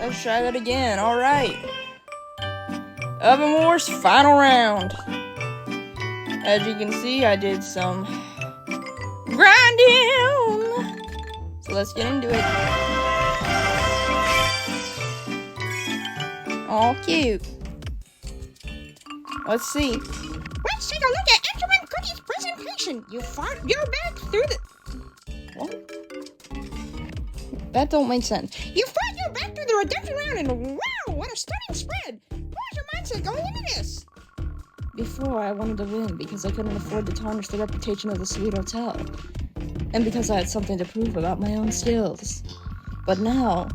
Let's try that again. Alright. Oven Wars final round. As you can see, I did some grinding. So let's get into it. All cute. Let's see. Let's take a look at Edgerman Cookie's presentation. You fought your back through the... What? That don't make sense. You fought your back through the redemption round, and wow, what a stunning spread. What was your mindset going into this? Before, I wanted to win because I couldn't afford to tarnish the reputation of the Sweet Hotel. And because I had something to prove about my own skills. But now,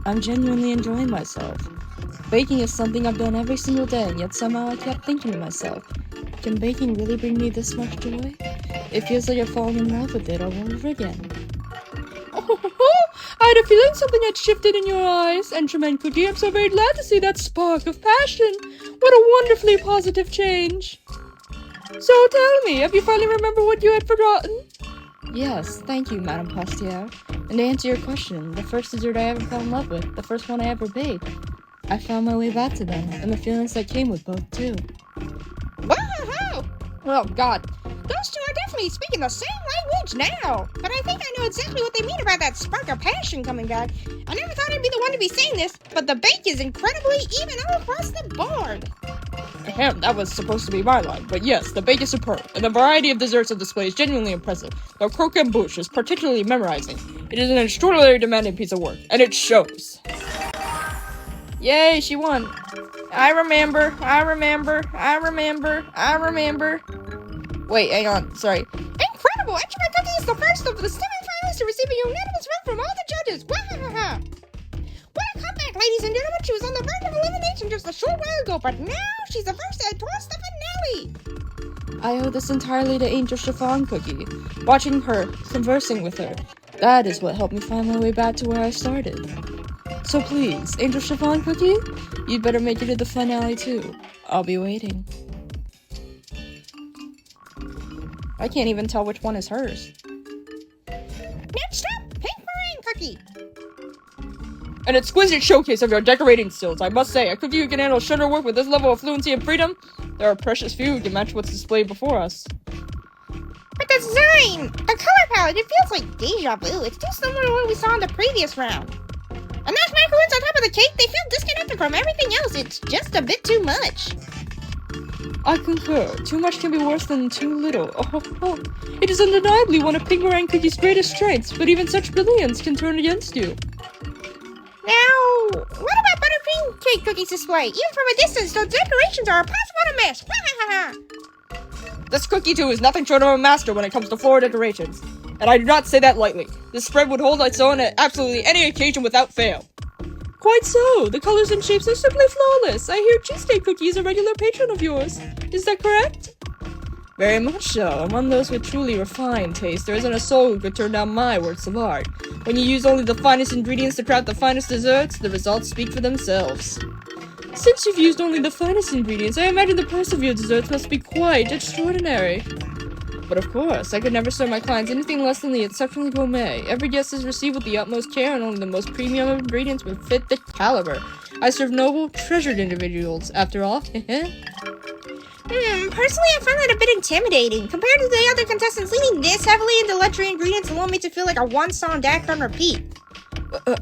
I'm genuinely enjoying myself. Baking is something I've done every single day, and yet somehow I kept thinking to myself, can baking really bring me this much joy? It feels like I've fallen in love with it all over again. I had a feeling something had shifted in your eyes, Enderman Cookie. I'm so very glad to see that spark of passion. What a wonderfully positive change. So tell me, have you finally remembered what you had forgotten? Yes, thank you, Madame Patissier. And to answer your question, the first dessert I ever fell in love with, the first one I ever baked, I found my way back to them, and the feelings that came with both, too. Whoa! Oh, God. Those two are definitely speaking the same language now. But I think I know exactly what they mean about that spark of passion coming back. I never thought I'd be the one to be saying this, but the bake is incredibly even all across the board. Ahem, that was supposed to be my line, but yes, the bake is superb, and the variety of desserts on display is genuinely impressive. The croquembouche is particularly memorizing. It is an extraordinarily demanding piece of work, and it shows. Yay, she won. I remember. Wait, hang on, sorry. Incredible! Edgerman Cookie is the first of the 7 finalists to receive a unanimous vote from all the judges. Wahahaha! What a comeback, ladies and gentlemen! She was on the verge of elimination just a short while ago, but now she's the first to toss the finale! I owe this entirely to Angel Chiffon Cookie. Watching her, conversing with her, that is what helped me find my way back to where I started. So please, Angel Chiffon Cookie, you'd better make it to the finale too. I'll be waiting. I can't even tell which one is hers. Next up, Pink Meringue Cookie. An exquisite showcase of your decorating skills, I must say. A cookie who can handle sugar work with this level of fluency and freedom? There are precious few who can match what's displayed before us. But the design, the color palette, it feels like deja vu. It's too similar to what we saw in the previous round. And those macaroons on top of the cake, they feel disconnected from everything else. It's just a bit too much. I concur. Too much can be worse than too little. Oh. It is undeniably one of Pink Meringue Cookie's greatest strengths, but even such brilliance can turn against you. Now, what about Buttercream Cake Cookie's display? Even from a distance, those decorations are a possible mess. This cookie, too, is nothing short of a master when it comes to floral decorations. And I do not say that lightly. This spread would hold its own at absolutely any occasion without fail. Quite so. The colors and shapes are simply flawless. I hear Cheesecake Cookie is a regular patron of yours. Is that correct? Very much so. Among those with truly refined taste, there isn't a soul who could turn down my works of art. When you use only the finest ingredients to craft the finest desserts, the results speak for themselves. Since you've used only the finest ingredients, I imagine the price of your desserts must be quite extraordinary. But of course, I could never serve my clients anything less than the exceptionally gourmet. Every guest is received with the utmost care, and only the most premium of ingredients would fit the caliber. I serve noble, treasured individuals, after all. Personally, I find that a bit intimidating. Compared to the other contestants, leaning this heavily into luxury ingredients alone makes it feel like a one-song act on repeat.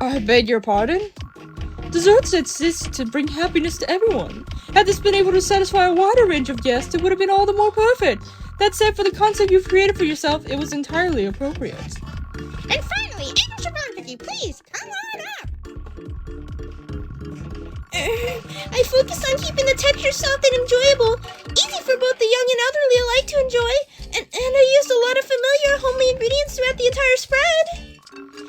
I beg your pardon? Desserts exist to bring happiness to everyone. Had this been able to satisfy a wider range of guests, it would have been all the more perfect. That said, for the concept you've created for yourself, it was entirely appropriate. And finally, Angel Chiffon Cookie, please, come on up! I focused on keeping the texture soft and enjoyable, easy for both the young and elderly alike to enjoy, and I used a lot of familiar homemade ingredients throughout the entire spread.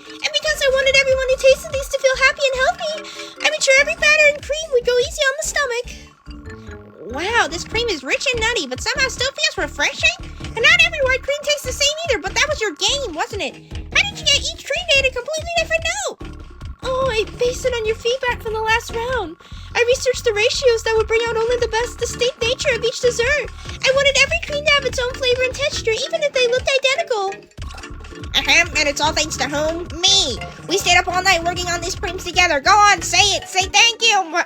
And because I wanted everyone who tasted these to feel happy and healthy, I made sure every batter and cream would go easy on the stomach. Wow, this cream is rich and nutty, but somehow still feels refreshing? And not every white cream tastes the same either, but that was your game, wasn't it? How did you get each cream to hit a completely different note? Oh, I based it on your feedback from the last round. I researched the ratios that would bring out only the best distinct nature of each dessert. I wanted every cream to have its own flavor and texture, even if they looked identical. And it's all thanks to whom? Me. We stayed up all night working on these prints together. Go on, say it. Say thank you.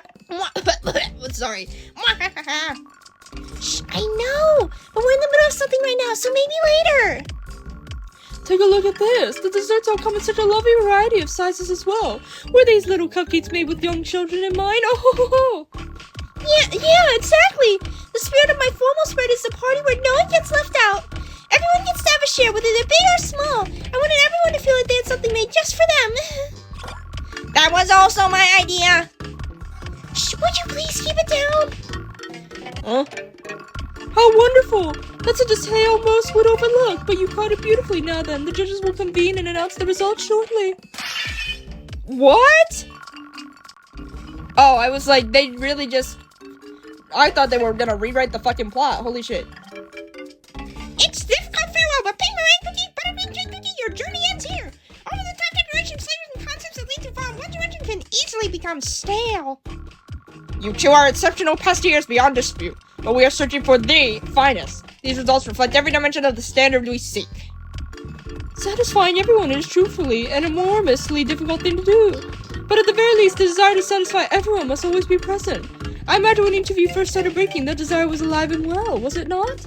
Sorry. Shh, I know. But we're in the middle of something right now, so maybe later. Take a look at this. The desserts all come in such a lovely variety of sizes as well. Were these little cupcakes made with young children in mind? Oh, Yeah, exactly. The spirit of my formal spread is the party where no one gets left out. Everyone gets to have a share, whether they're big or small. I wanted everyone to feel like they had something made just for them. That was also my idea. Shh, would you please keep it down? Huh? How wonderful! That's a detail most would overlook, but you caught it beautifully. Now then, the judges will convene and announce the results shortly. What? Oh, I was like, they really just... I thought they were gonna rewrite the fucking plot. Holy shit. It's difficult farewell, but pink meringue cookie, buttermilk cake cookie, your journey ends here. Over the top decoration, flavors, and concepts that lead to fun, one direction can easily become stale. You two are exceptional patissiers beyond dispute, but we are searching for the finest. These results reflect every dimension of the standard we seek. Satisfying everyone is truthfully an enormously difficult thing to do. But at the very least, the desire to satisfy everyone must always be present. I imagine when each of you first started baking, that desire was alive and well, was it not?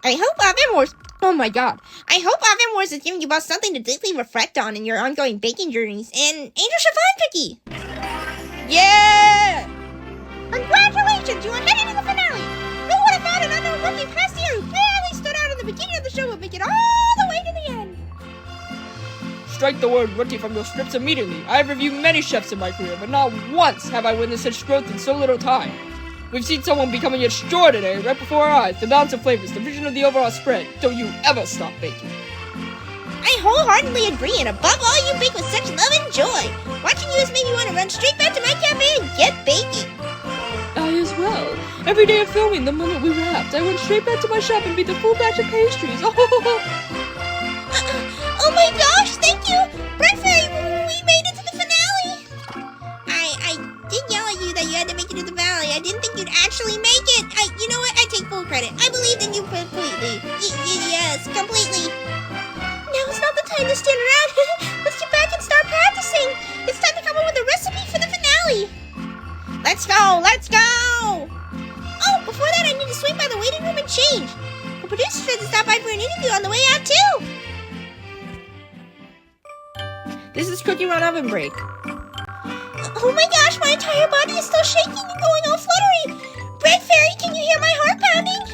I hope Oven Wars... Oh my god. I hope Oven Wars is giving you both something to deeply reflect on in your ongoing baking journeys. And Angel Chiffon Cookie! Yeah! Congratulations! You are heading to the finale! Who would have thought an unknown rookie Patissier who barely stood out in the beginning of the show would make it all the way to the end? Strike the word rookie from your scripts immediately. I have reviewed many chefs in my career, but not once have I witnessed such growth in so little time. We've seen someone becoming extraordinary right before our eyes. The balance of flavors, the vision of the overall spread. Don't you ever stop baking. I wholeheartedly agree, and above all, you bake with such love and joy. Watching you has made me want to run straight back to my cafe and get baking. I as well. Every day of filming, the moment we wrapped, I went straight back to my shop and beat the full batch of pastries. Oh my gosh, thank you! Bread Fairy, we made it to the finale! I did yell at you that you had to make it to the valley. I didn't think you'd actually make it. You know what? I take full credit. I believed in you completely. Yes, completely. Now is not the time to stand around. Let's get back and start practicing. It's time to come up with a recipe for the finale. Let's go, let's go! Oh, before that, I need to swing by the waiting room and change. The producer said to stop by for an interview on the way out, too. This is Cookie Run Oven Break. Oh my gosh, my entire body is still shaking and going all fluttery. Bread Fairy, can you hear my heart pounding?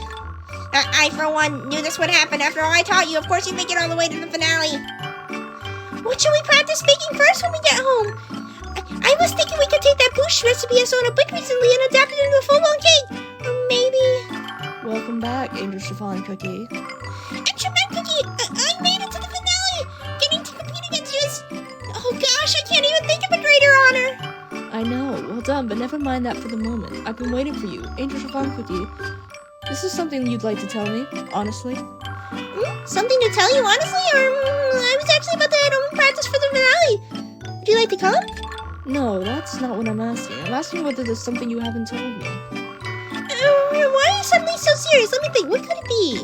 I, for one, knew this would happen. After all I taught you, of course you make it all the way to the finale. What should we practice baking first when we get home? I was thinking we could take that boosh recipe I saw on a book recently and adapt it into a full-blown cake. Or maybe... Welcome back, Angel Chiffon Cookie. And Chiffon Cookie, I made it to the finale! Getting to compete against you is... Oh gosh, I can't even think of a greater honor! I know, well done, but never mind that for the moment. I've been waiting for you, Angel Chiffon Cookie. This is something you'd like to tell me, honestly? Something to tell you honestly, or I was actually about to head home and practice for the finale. Would you like to come? No, that's not what I'm asking. I'm asking whether there's something you haven't told me. Why are you suddenly so serious? Let me think, what could it be?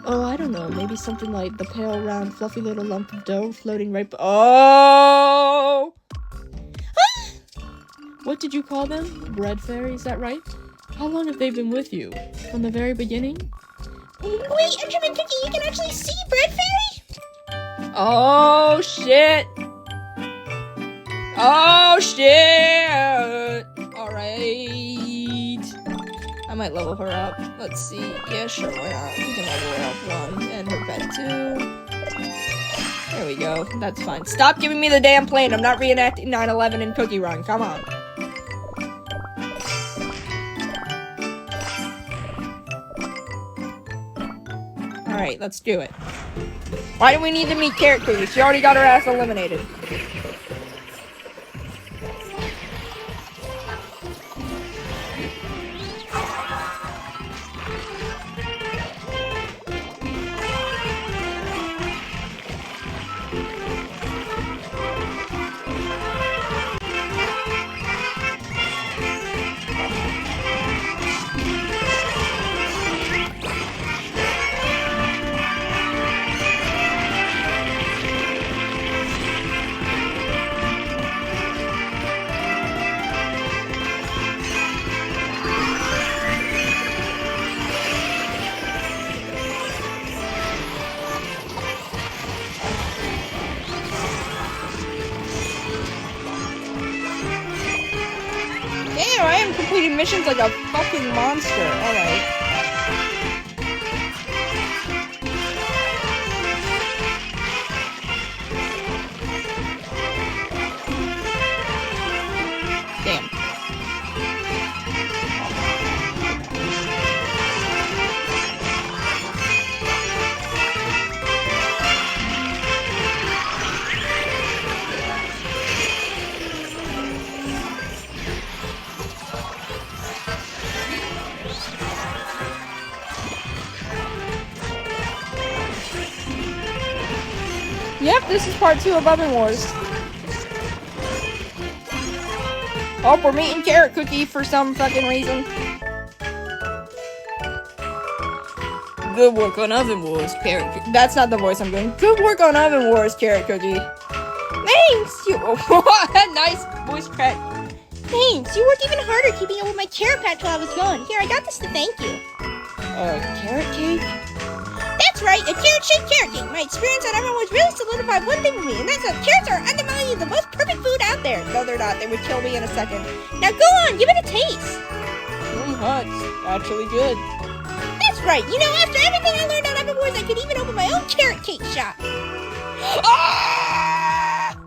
Oh, I don't know. Maybe something like the pale, round, fluffy little lump of dough floating right... Oh! What did you call them? Bread Fairy, is that right? How long have they been with you? From the very beginning? Wait, Enderman Cookie, you can actually see Bread Fairy? Oh, shit! Oh, shit! Alright. I might level her up. Let's see. Yeah, sure, why not? We can level her up 1, and her pet 2. There we go. That's fine. Stop giving me the damn plane. I'm not reenacting 9/11 and Cookie Run. Come on. Alright, let's do it. Why do we need to meet Carrot Cookie? She already got her ass eliminated. and completing missions like a fucking monster. Alright. Damn. Yep, this is part 2 of Oven Wars. Oh, we're meeting Carrot Cookie for some fucking reason. Good work on Oven Wars, Carrot Cookie. That's not the voice I'm doing. Good work on Oven Wars, Carrot Cookie. Thanks! You nice voice crack. Thanks. You worked even harder keeping up with my carrot patch while I was gone. Here, I got this to thank you. Carrot cake? That's right, a carrot-shaped carrot cake. My experience at Oven Wars really solidified one thing for me, and that's that carrots are undeniably the most perfect food out there. No, they're not. They would kill me in a second. Now go on, give it a taste. It's actually good. That's right. You know, after everything I learned on Oven Wars, I could even open my own carrot cake shop. Ah!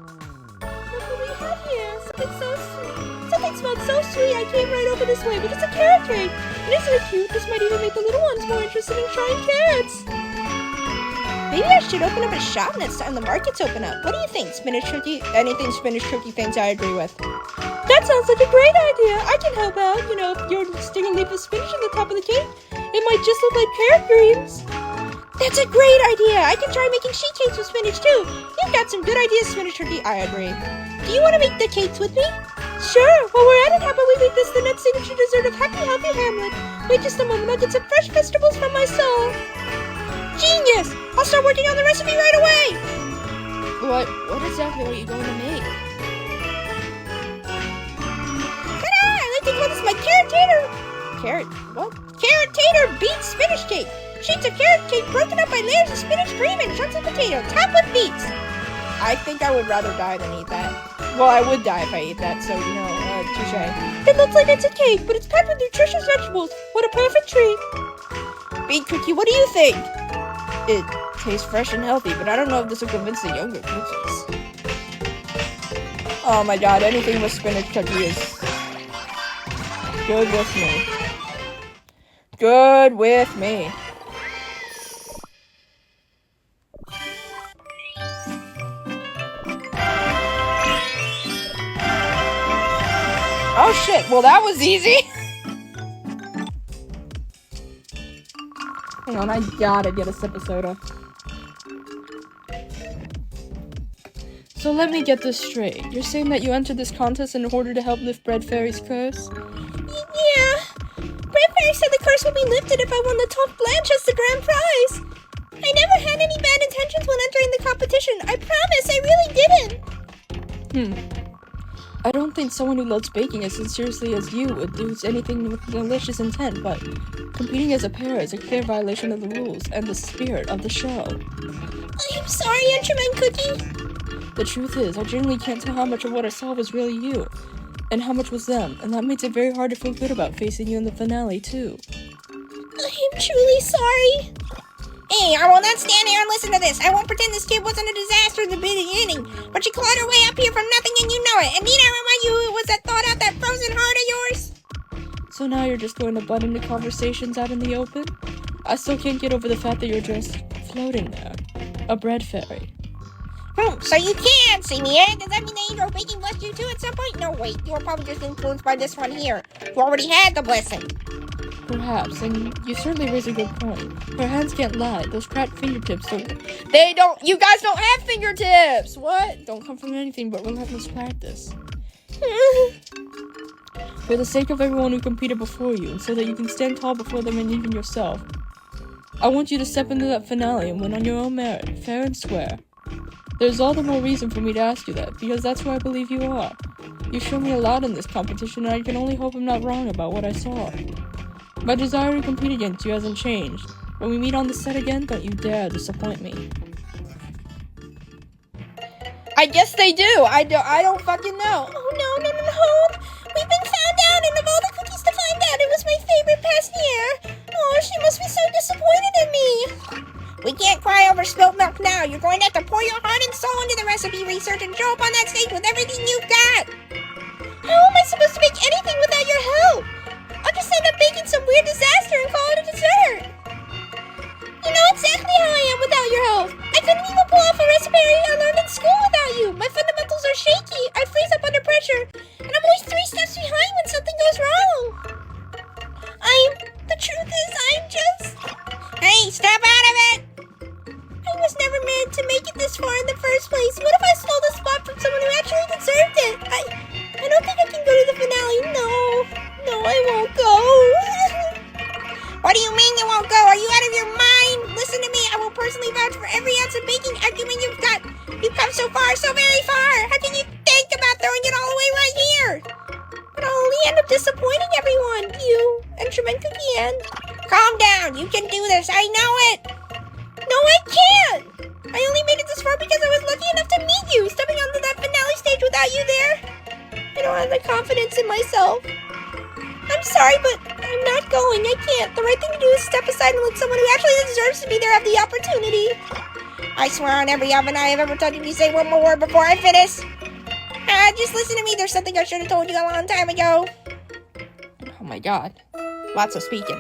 What do we have here? Something so sweet. Something smelled so sweet I came right over this way, but it's a carrot cake. And isn't it cute? This might even make the little ones more interested in trying carrots. Maybe I should open up a shop next time the markets open up. What do you think, Spinach Cookie? Anything Spinach Cookie thinks I agree with. That sounds like a great idea. I can help out. You know, if you're sticking a leaf of spinach on the top of the cake, it might just look like carrot greens. That's a great idea. I can try making sheet cakes with spinach too. You've got some good ideas, Spinach Cookie. I agree. Do you want to make the cakes with me? Sure. While we're at it, how about we make this the next signature dessert of Happy Healthy Hamlet? Wait just a moment. I'll get some fresh vegetables from my soul. Genius! I'll start working on the recipe right away! What exactly are you going to make? Ta-da! I like to call this my carrot tater beet spinach cake. Sheets of carrot cake broken up by layers of spinach cream and chunks of potato, topped with beets. I think I would rather die than eat that. Well, I would die if I ate that, so, you know, touche. It looks like it's a cake, but it's packed with nutritious vegetables. What a perfect treat. Beet Cookie, what do you think? It tastes fresh and healthy, but I don't know if this will convince the younger cookies. Oh my god, anything with spinach cookie is good with me. Good with me. Oh shit, well that was easy. Hang on, I gotta get a sip of soda. So let me get this straight. You're saying that you entered this contest in order to help lift Bread Fairy's curse? Yeah. Bread Fairy said the curse would be lifted if I won the top blanche as the grand prize. I never had any bad intentions when entering the competition. I promise, I really didn't. I don't think someone who loves baking as sincerely as you would do anything with malicious intent, but competing as a pair is a clear violation of the rules and the spirit of the show. I'm sorry, Enterman Cookie. The truth is, I genuinely can't tell how much of what I saw was really you, and how much was them, and that makes it very hard to feel good about facing you in the finale, too. I am truly sorry. Hey, I will not stand here and listen to this. I won't pretend this kid wasn't a disaster in the beginning, but she clawed her way up here from nothing and you know it. And need I remind you who it was that thought out that frozen heart of yours? So now you're just going to butt into conversations out in the open? I still can't get over the fact that you're just floating there. A bread fairy. So you can see me, eh? Does that mean the angel baking blessed you too at some point? No, wait. You were probably just influenced by this one here, who already had the blessing. Perhaps, and you certainly raise a good point. Her hands can't lie. Those cracked fingertips don't... They don't... You guys don't have fingertips! What? Don't come from anything but relentless practice. For the sake of everyone who competed before you, and so that you can stand tall before them and even yourself, I want you to step into that finale and win on your own merit, fair and square. There's all the more reason for me to ask you that, because that's who I believe you are. You show me a lot in this competition, and I can only hope I'm not wrong about what I saw. My desire to compete against you hasn't changed. When we meet on the set again, don't you dare disappoint me. I guess they do. I don't fucking know. Oh no. We've been found out, and of all the Patissier. Oh, she must be so disappointed in me. We can't cry over spilt milk now. You're going to have to pour your heart and soul into the recipe research and show up on that stage with everything you've got. How am I supposed to make anything without your help? I'll just end up baking some weird disaster and call it a dessert. You know exactly how I am without your help. I couldn't even pull off a recipe I learned in school without you. My fundamentals are shaky. I freeze up under pressure. And I'm always 3 steps behind when something goes wrong. The truth is, I'm just... Hey, step out of it! I was never meant to make it this far in the first place. What if I stole the spot from someone who actually deserved it? I don't think I can go to the finale. No, I won't go. What do you mean you won't go? Are you out of your mind? Listen to me. I will personally vouch for every ounce of baking acumen you've got. You've come so far, so very far. How can you think about throwing it all away right here? But I'll only end up disappointing everyone. You and Tremaine Cookie and... Calm down. You can do this. I know it. No, I can't. I only made it this far because I was lucky enough to meet you. Stepping onto that finale stage without you there. I don't have the confidence in myself. I'm sorry, but I'm not going. I can't. The right thing to do is step aside and let someone who actually deserves to be there have the opportunity. I swear on every oven I have ever touched, if you say one more word before I finish. Just listen to me. There's something I should have told you a long time ago. Oh my god. Lots of speaking.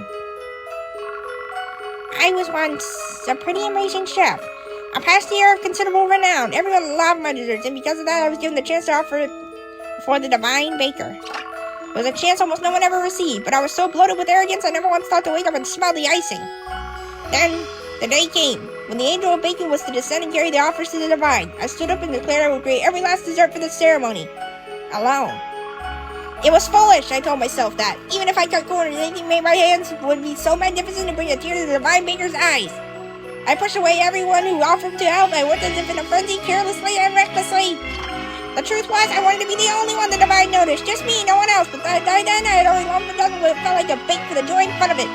I was once a pretty amazing chef. A patissier of considerable renown. Everyone loved my desserts, and because of that, I was given the chance to offer it before the divine baker. It was a chance almost no one ever received, but I was so bloated with arrogance I never once thought to wake up and smell the icing. Then, the day came, when the angel of baking was to descend and carry the offers to the divine. I stood up and declared I would create every last dessert for the ceremony. Alone. It was foolish, I told myself that. Even if I cut corners, anything made by hands would be so magnificent to bring a tear to the divine baker's eyes. I pushed away everyone who offered to help. I worked as if in a frenzy, carelessly and recklessly. The truth was, I wanted to be the only one the divine noticed. Just me, no one else. But by then, I had only one for dozen, but it felt like a bait for the joy and fun of it.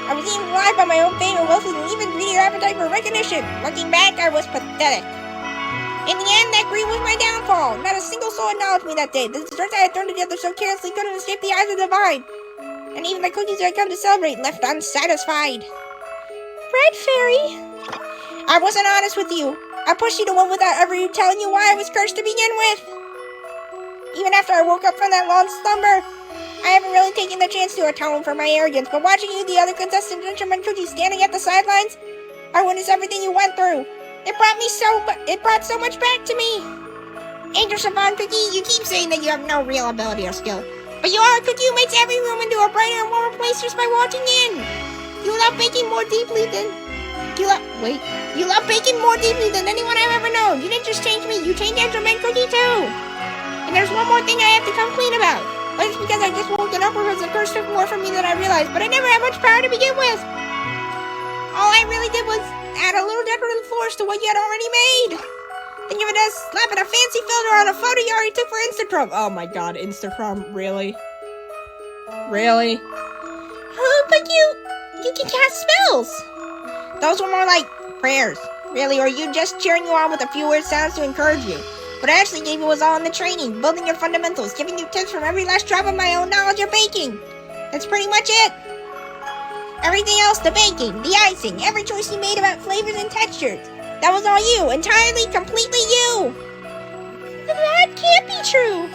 I was eaten alive by my own fame and wealth with an even greedier appetite for recognition. Looking back, I was pathetic. In the end, that greed was my downfall. Not a single soul acknowledged me that day. The desserts I had thrown together so carelessly couldn't escape the eyes of the divine. And even the cookies I had come to celebrate left unsatisfied. Bread Fairy. I wasn't honest with you. I pushed you to one without ever telling you why I was cursed to begin with. Even after I woke up from that long slumber, I haven't really taken the chance to atone for my arrogance, but watching you, the other contestants, and Tremaine Cookie standing at the sidelines, I witnessed everything you went through. It brought so much back to me. Angel Savant Cookie, you keep saying that you have no real ability or skill, but you are a cookie who makes every room into a brighter and warmer place just by walking in. You love baking more deeply than... You love baking more deeply than anyone I've ever known. You didn't just change me, you changed Angel Man Cookie too. And there's one more thing I have to come clean about. But it's because I just woken up or because the curse took more from me than I realized. But I never had much power to begin with. All I really did was add a little decorative flourish to what you had already made. Then you were just slapping a fancy filter on a photo you already took for Instagram. Oh my god, Instagram, really? Really? But you can cast spells. Those were more like prayers, really, or you just cheering you on with a few weird sounds to encourage you. What I actually gave you was all in the training, building your fundamentals, giving you tips from every last drop of my own knowledge of baking. That's pretty much it. Everything else, the baking, the icing, every choice you made about flavors and textures, that was all you, entirely, completely you. That can't be true.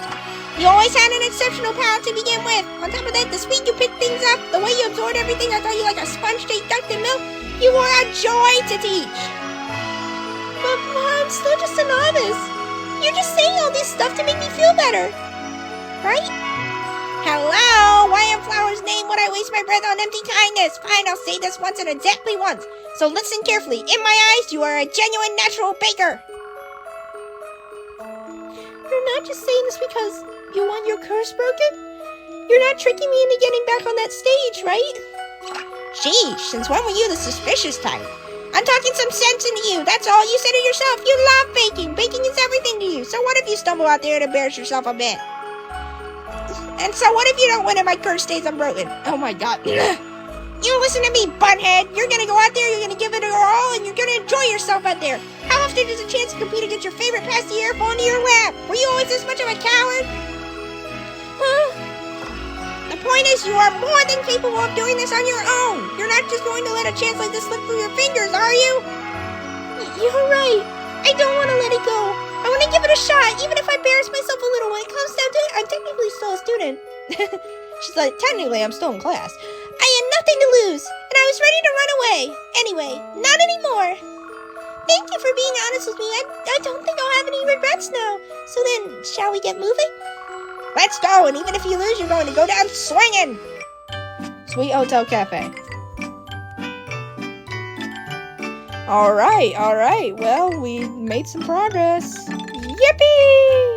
You always had an exceptional palate to begin with. On top of that, the speed you picked things up, the way you absorbed everything, I thought you like a sponge to ducked in milk. You were a joy to teach. But I'm still just a novice. You're just saying all this stuff to make me feel better, right? Hello? Why in Flower's name would I waste my breath on empty kindness? Fine, I'll say this once and exactly once. So listen carefully. In my eyes, you are a genuine natural baker. You're not just saying this because you want your curse broken? You're not tricking me into getting back on that stage, right? Sheesh, since when were you the suspicious type? I'm talking some sense into you, that's all. You said it yourself, you love baking. Baking is everything to you. So what if you stumble out there and embarrass yourself a bit? And so what if you don't win and my curse stays unbroken? Oh my god. You listen to me, butthead. You're gonna go out there, you're gonna give it your all, and you're gonna enjoy yourself out there. How often does a chance to compete against your favorite Patissier fall into your lap? Were you always this much of a coward? The point is, you are more than capable of doing this on your own. You're not just going to let a chance like this slip through your fingers, are you? You're right. I don't want to let it go. I want to give it a shot, even if I embarrass myself a little when it comes down to it. I'm technically still a student. She's like, technically, I'm still in class. I had nothing to lose, and I was ready to run away. Anyway, not anymore. Thank you for being honest with me. I don't think I'll have any regrets now. So then, shall we get moving? Let's go, and even if you lose, you're going to go down swinging. Sweet Hotel Cafe. All right. Well, we made some progress. Yippee!